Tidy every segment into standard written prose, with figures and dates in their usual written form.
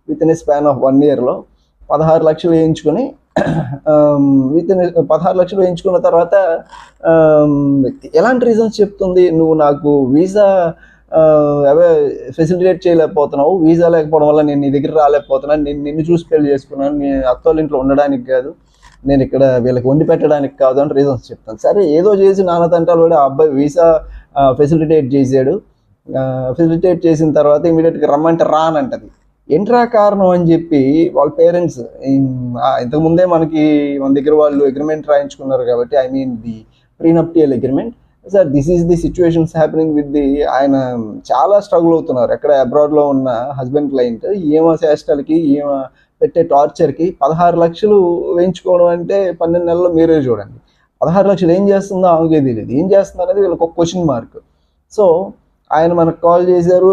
With in a span of 1 yearలో 16 లక్షలు వేయించుకొని with in 16 లక్షలు వేయించుకున్న తర్వాత ఎలాంటి రీజన్స్ చెప్తుంది, నువ్వు నాకు వీసా అవే ఫెసిలిటేట్ చేయలేకపోతున్నావు, వీసా లేకపోవడం వల్ల నేను నీ దగ్గర రాలేకపోతున్నాను, నేను నిన్ను చూసి పెళ్లి చేసుకున్నాను, నీ అత్తోళ్ళ ఇంట్లో ఉండడానికి కాదు, నేను ఇక్కడ వీళ్ళకి వండి పెట్టడానికి కాదు అని రీజన్స్ చెప్తాను. సరే ఏదో చేసి నాన్న తంటాలు కూడా ఆ అబ్బాయి వీసా ఫెసిలిటేట్ చేశాడు. ఫెసిలిటేట్ చేసిన తర్వాత ఇమీడియట్గా రమ్మంటే రానంటది. ఏంట్రా కారణం అని చెప్పి వాళ్ళ పేరెంట్స్ ఇంతకుముందే మన దగ్గర వాళ్ళు అగ్రిమెంట్ రాయించుకున్నారు కాబట్టి, I mean the prenuptial agreement. Sir this is the situations happening with ఆయన చాలా స్ట్రగుల్ అవుతున్నారు ఎక్కడ అబ్రాడ్లో ఉన్న హస్బెండ్ క్లయింట్. ఏమో చేష్టలకి ఏమో పెట్టే టార్చర్కి 16 లక్షలు వేయించుకోవడం అంటే 12 నెలల్లో మీరే చూడండి. 16 లక్షలు ఏం చేస్తుందో ఆమెకే తెలియదు, ఏం చేస్తుందో అనేది వీళ్ళకి ఒక క్వశ్చన్ మార్క్. సో ఆయన మనకు కాల్ చేశారు,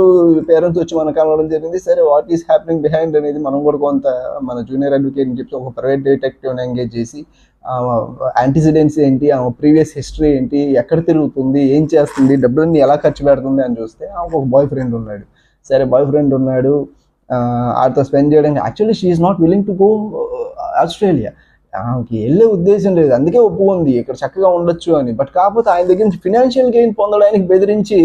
పేరెంట్స్ వచ్చి మనకు కలవడం జరిగింది. సరే వాట్ ఈస్ హ్యాపెనింగ్ బిహైండ్ అనేది మనం కూడా కొంత మన జూనియర్ అడ్వకేట్ అని చెప్పి ఒక ప్రైవేట్ డిటెక్టివ్ని ఎంగేజ్ చేసి యాంటిసిడెంట్స్ ఏంటి, ఆమె ప్రీవియస్ హిస్టరీ ఏంటి, ఎక్కడ తిరుగుతుంది, ఏం చేస్తుంది, డబ్బులన్నీ ఎలా ఖర్చు పెడుతుంది అని చూస్తే ఆమెకు ఒక బాయ్ ఫ్రెండ్ ఉన్నాడు. సరే బాయ్ ఫ్రెండ్ ఉన్నాడు, ఆడితో స్పెండ్ చేయడానికి actually she is not willing to go Australia. ఆమెకి వెళ్ళే ఉద్దేశం లేదు, అందుకే ఒప్పుకుంది ఇక్కడ చక్కగా ఉండొచ్చు అని. బట్ కాకపోతే ఆయన దగ్గర నుంచి ఫినాన్షియల్ గెయిన్ పొందడానికి బెదిరించి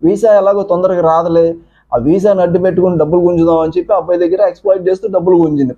వీసా ఎలాగో తొందరగా రాదలే, ఆ వీసాని అడ్డు పెట్టుకుని డబ్బులు గుంజుదాం అని చెప్పి అబ్బాయి దగ్గర ఎక్స్ప్లాయిట్ చేస్తూ డబ్బులు గుంజింది.